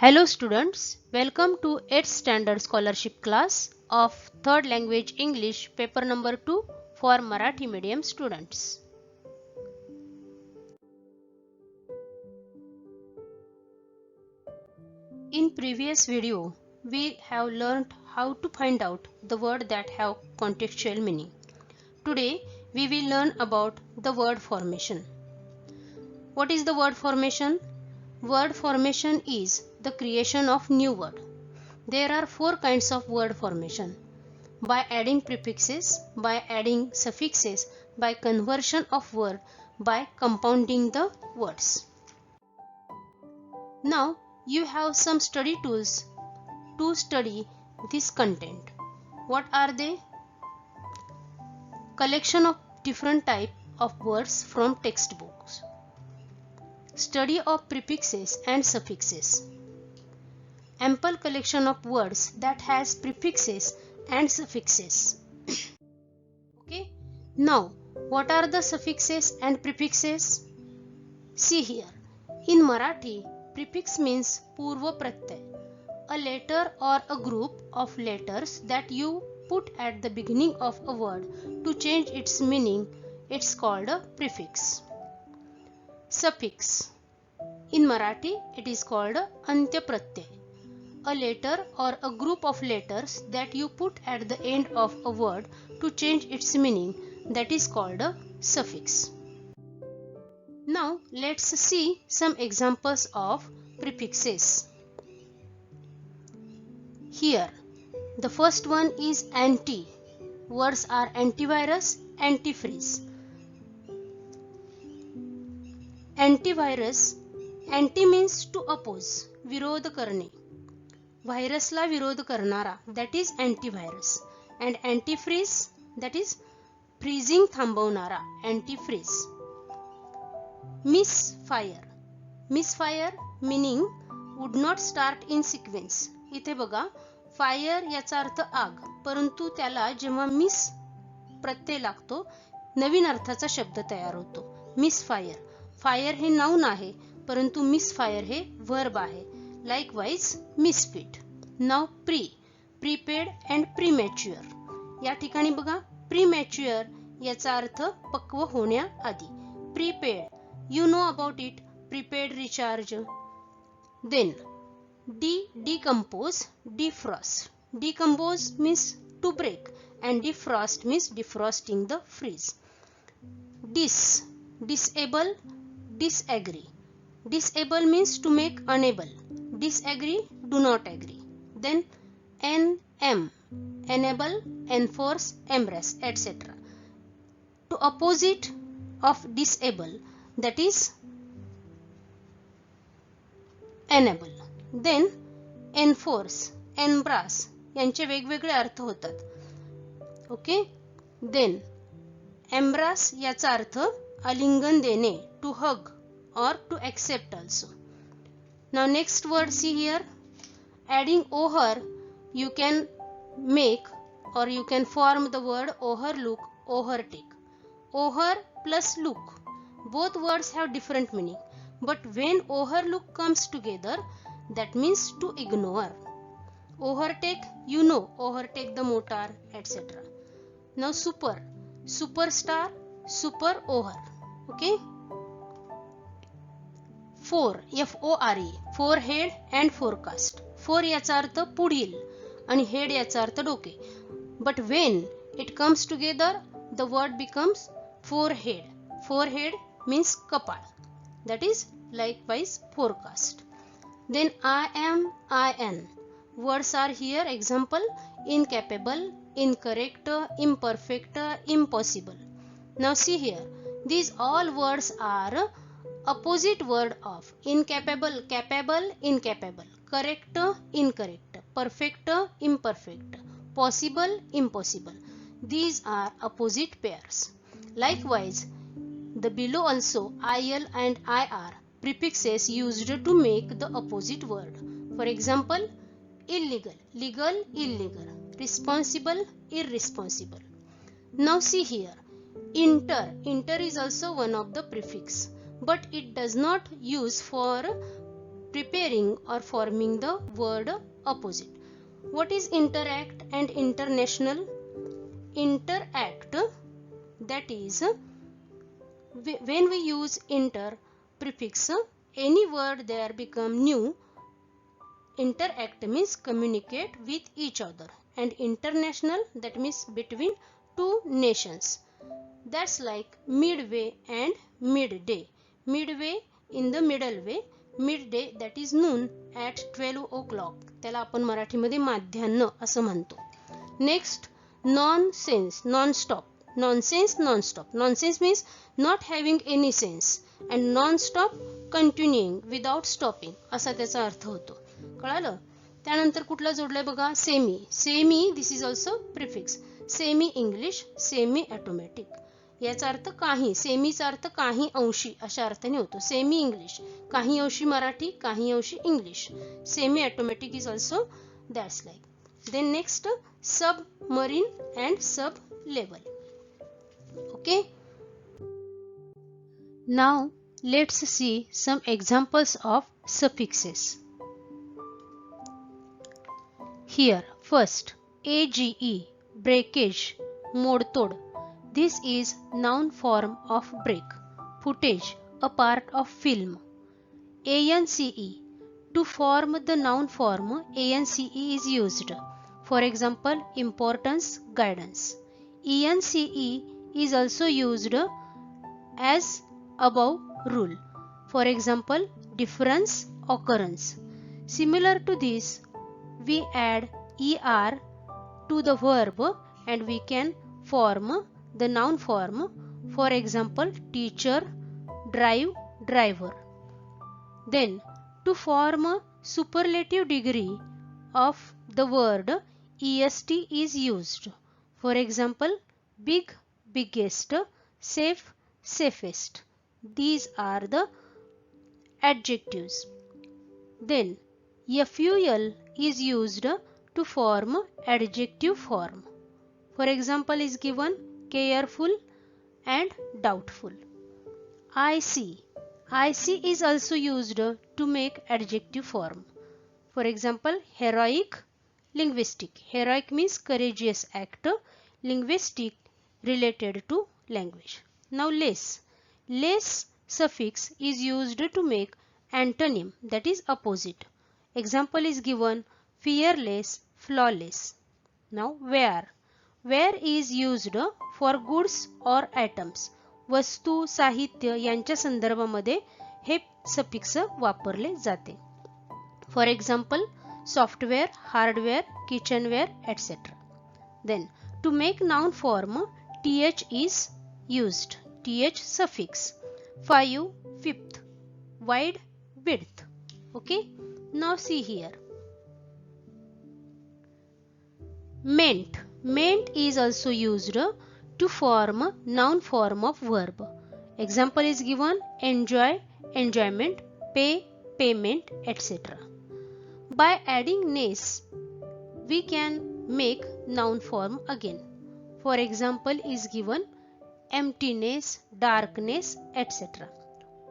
Hello students, welcome to 8th standard scholarship class of 3rd language English paper number 2 for Marathi medium students. In previous video, we have learned how to find out the word that have contextual meaning. Today, we will learn about the word formation. What is the word formation? Word formation is the creation of new word. There are 4 kinds of word formation. By adding prefixes, by adding suffixes, by conversion of word, by compounding the words. Now you have some study tools to study this content. What are they? Collection of different type of words from textbooks. Study of prefixes and suffixes. Ample collection of words that has prefixes and suffixes. Okay, now what are the suffixes and prefixes? See here, in Marathi, prefix means purva pratyay, a letter or a group of letters that you put at the beginning of a word to change its meaning. It's called a prefix. Suffix, in Marathi it is called antya pratyay, a letter or a group of letters that you put at the end of a word to change its meaning, that is called a suffix. Now let's see some examples of prefixes. Here the first one is anti. Words are antivirus, antifreeze. Antivirus, anti means to oppose, विरोध करणे. व्हायरसला विरोध करणारा, that is antivirus. And antifreeze, that is freezing थांबवणारा, antifreeze. Misfire, misfire meaning would not start in sequence. इथे बघा, fire याचा अर्थ आग, परंतु त्याला जेव्हा मिस प्रत्यय लागतो नवीन अर्थाचा शब्द तयार होतो. मिसफायर, फायर हे नाउन आहे परंतु मिसफायर हे वर्ब आहे. Likewise misfit. Now prepaid and premature. या ठिकाणी बघा, प्रीमॅच्युअर याचा अर्थ पक्व होण्याआधी. Prepaid, you know about it, prepaid recharge. Then decompose, defrost. Decompose means to break and defrost means defrosting the freeze. Disable, disagree. Disable means to make unable. Disagree, do not agree. Then enable, enforce, embrace, etc. To opposite of disable, that is enable. Then enforce, embrace यांचे वेगवेगळे अर्थ होतात. Okay. Then embrace याचा अर्थ आलिंगन देणे, to hug or to accept also. Now next word, see here, adding ohar you can make or you can form the word overlook, overtake. Ohar plus look, both words have different meaning, but when overlook comes together, that means to ignore. Overtake, you know, overtake the motor, etc. Now super, superstar, super over. Okay. F-O-R-E, forehead and forecast. Four याचा अर्थ पुढील आणि head याचा अर्थ डोके. But when it comes together, the word becomes forehead. Forehead means kapal, that is likewise forecast. Then I am, in. Words are here. Example, incapable, incorrect, imperfect, impossible. Now see here, these all words are opposite word of incapable, capable, incapable, correct, incorrect, perfect, imperfect, possible, impossible. These are opposite pairs. Likewise, the below also il and ir prefixes used to make the opposite word. For example, illegal, legal, illegal, responsible, irresponsible. Now see here, inter is also one of the prefix, but it does not use for preparing pairing or forming the word opposite. What is interact and international? Interact, that is, when we use inter prefix, any word there become new. Interact means communicate with each other, and international, that means between two nations. That's like midway and midday. Midway in the middle way, midday that is noon at 12 o'clock. त्याला आपण मराठीमध्ये माध्यान्ह असं म्हणतो. Next nonsense, non-stop. Nonsense, non-stop. Nonsense means not having any sense, and non-stop continuing without stopping असा त्याचा अर्थ होतो. कळालं? त्यानंतर कुठला जोडलाय बघा, semi. Semi, this is also prefix. Semi English, semi automatic. याचा अर्थ काही. सेमीचा अर्थ काही अंशी अशा अर्थाने होतो. सेमी इंग्लिश, काही अंशी मराठी, काही अंशी English. Semi automatic is also that's like. Then next submarine and sub level. Okay, now let's see some examples of suffixes. Here first, age, breakage, modtod. This is noun form of break. Footage, a part of film. Ance, to form the noun form, ance is used. For example, importance, guidance. Ence is also used as above rule. For example, difference, occurrence. Similar to this, we add er to the verb and we can form the noun form. For example, teacher, drive, driver. Then to form a superlative degree of the word, est is used. For example, big, biggest, safe, safest. These are the adjectives. Then ful is used to form adjective form. For example is given careful and doubtful. Ic is also used to make adjective form. For example, heroic, linguistic. Heroic means courageous act, linguistic related to language. Now less suffix is used to make antonym, that is opposite. Example is given fearless, flawless. Now where is used for goods or items. वस्तू, साहित्य यांच्या संदर्भामध्ये हे suffix वापरले जाते. For example, software, hardware, kitchenware, etc. Then to make noun form, th is used. Th suffix. 5, fifth, wide, width. Okay. Now see here. Meant. Meant is also used to form noun form of verb. Example is given enjoy, enjoyment, pay, payment, etc. By adding ness, we can make noun form again. For example is given emptiness, darkness, etc.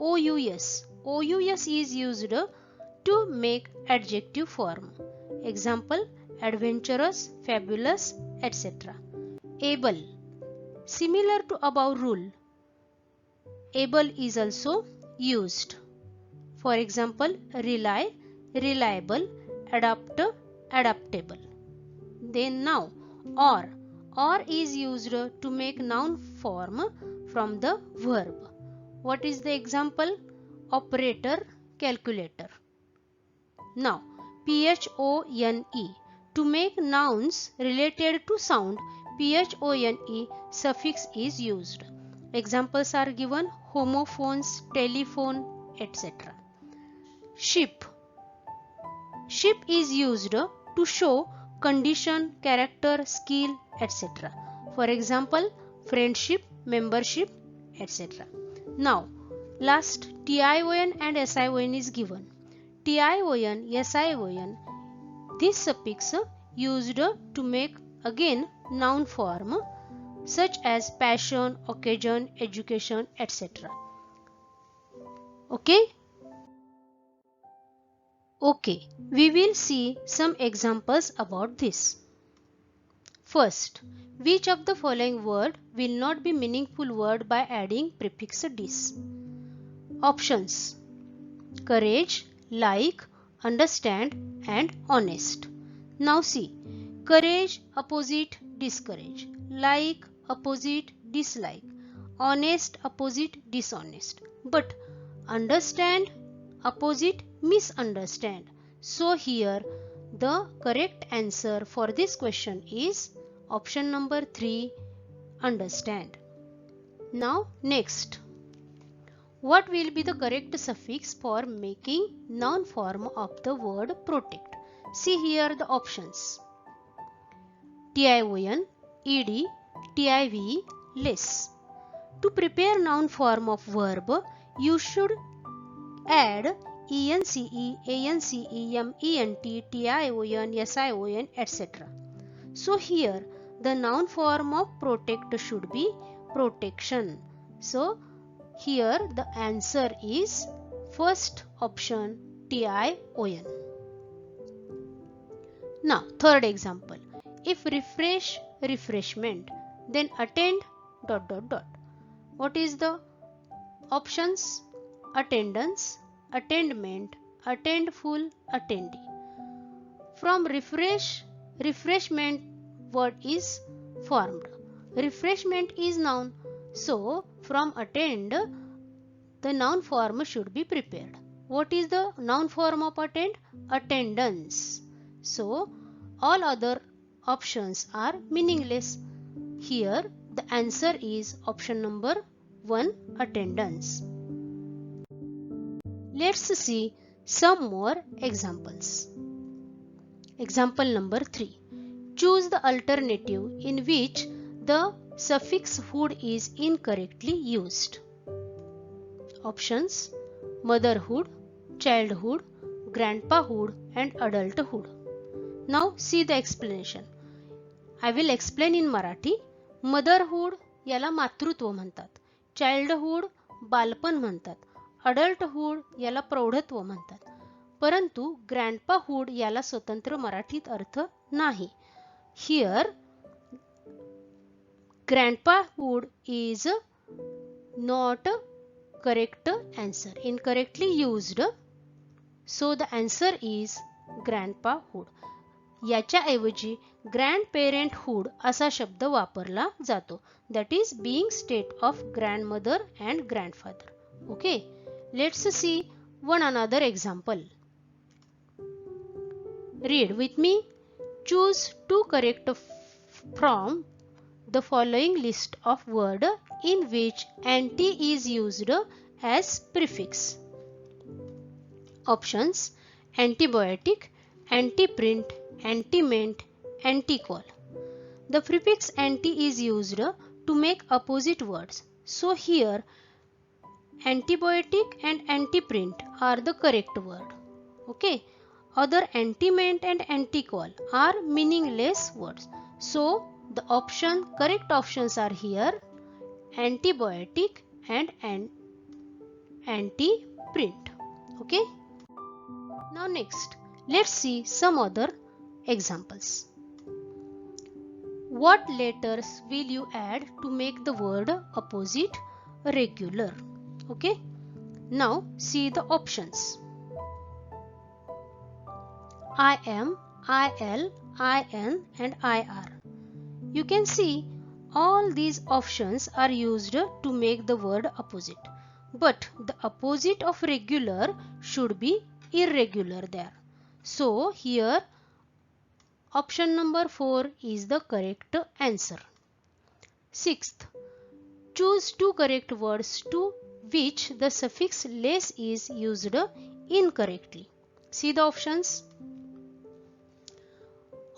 Ous is used to make adjective form. Example adventurous, fabulous, etc. Able. Similar to above rule, able is also used. For example, rely, reliable, adapt, adaptable. Then now or is used to make noun form from the verb. What is the example? Operator, calculator. Now phone, to make nouns related to sound, phone suffix is used. Examples are given homophones, telephone, etc. Ship. Ship is used to show condition, character, skill, etc. For example, friendship, membership, etc. Now last tion and sion is given. Tion, sion, this suffix used to make again noun form such as passion, occasion, education, etc. Okay. Okay, we will see some examples about this. First, which of the following word will not be meaningful word by adding prefix dis? Options: courage, like, understand and honest. Now see, courage opposite discourage, like opposite dislike, honest opposite dishonest. But understand opposite misunderstand. So here the correct answer for this question is option number 3, understand. Now next, what will be the correct suffix for making noun form of the word protect? See here the options: tion, ed, tiv, less. To prepare noun form of verb, you should add ence, ance, ment, tion, sion, etc. So here the noun form of protect should be protection. So here the answer is first option, tion. Now third example, if refresh, refreshment, then attend dot dot dot. What is the options? Attendance, attendment, attendful, attendee. From refresh, refreshment word is formed. Refreshment is noun. So from attend, the noun form should be prepared. What is the noun form of attend? Attendance. So all other options are meaningless. Here the answer is option number 1, attendance. Let's see some more examples. Example number 3. Choose the alternative in which the suffix hood is incorrectly used. Options: motherhood, childhood, grandpahood and adulthood. Now see the explanation. I will explain in Marathi. Motherhood याला मातृत्व म्हणतात, childhood बालपण म्हणतात, अडल्टहूड याला प्रौढत्व म्हणतात, परंतु ग्रँडपाहूड याला स्वतंत्र मराठीत अर्थ नाही. हियर ग्रँडपाहूड is not correct answer, incorrectly used. So the answer is grandpahood. याच्या ऐवजी grandparenthood असा शब्द वापरला जातो. That is being state of grandmother and grandfather. Okay, let's see one another example. Read with me. Choose two correct from the following list of word in which anti is used as prefix. Options: antibiotic, antiprint, antiment, anticol. The prefix anti is used to make opposite words. So here antibiotic and antiprint are the correct word. Okay. Other antiment and anticol are meaningless words. So the correct options are here antibiotic and antiprint. Okay. Now next, let's see some other examples. What letters will you add to make the word opposite regular? Okay. Now see the options. I am, IL, IN and IR. You can see all these options are used to make the word opposite. But the opposite of regular should be irregular there. So here option number 4 is the correct answer. Sixth, choose two correct words to which the suffix less is used incorrectly. See the options.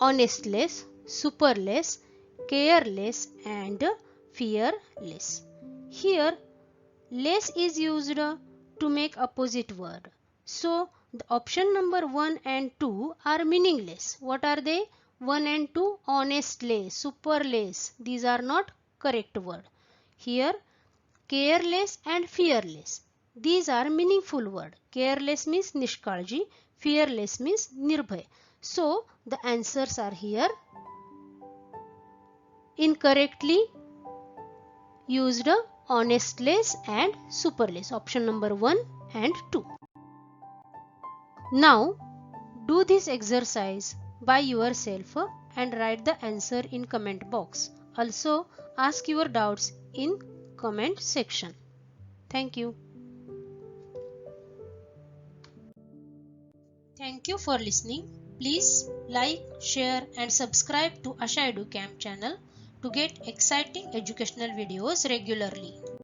Honestless, superless, careless and fearless. Here less is used to make opposite word. So the option number 1 and 2 are meaningless. What are they? 1 and 2, honestless, superless. These are not correct word. Here careless and fearless. These are meaningful words. Careless means nishkalji, fearless means nirbhay. So the answers are here. Incorrectly used honestless and superless. Option number 1 and 2. Now do this exercise by yourself and write the answer in comment box. Also ask your doubts in comment section. Thank you. Thank you for listening. Please like, share and subscribe to Asha EduCamp channel to get exciting educational videos regularly.